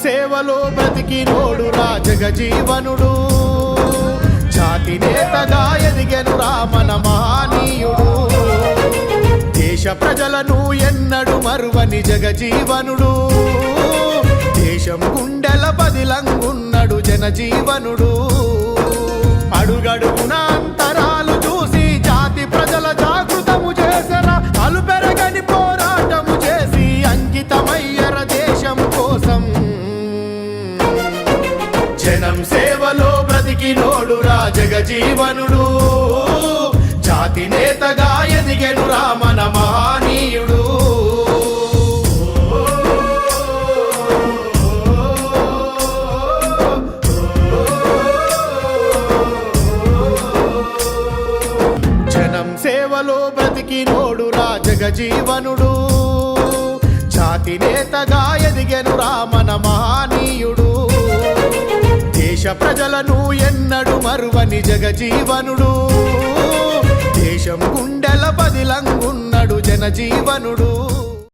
సేవలో బ్రతికినోడురా జగజీవనుడు, జాతి నేతగా ఎదిగెనురా మన మహనీయుడు. దేశ ప్రజలను ఎన్నడు మరువని జగజీవనుడు, దేశం గుండెల బదిలంగున్నడు జనజీవనుడు. అడుగడుగున అంతరాలు చూసి జాతి ప్రజల జాగృతము చేసరా, అలు పెరగని పోరాటము చేసి అంకితమయ్యర దేశం కోసం. జనం సేవలో బ్రతికినోడురా జగజీవనుడు, జాతి నేతగా ఎదిగెనురా మన మహనీయుడు. జనం సేవలో బ్రతికినోడురా జగజీవనుడు, జాతి నేతగా ఎదిగెనురా మన మహనీయుడు. దేశ ప్రజలను ఎన్నడు మరువని జగజీవనుడు, దేశం గుండెల బదిలంగున్నడు జనజీవనుడు.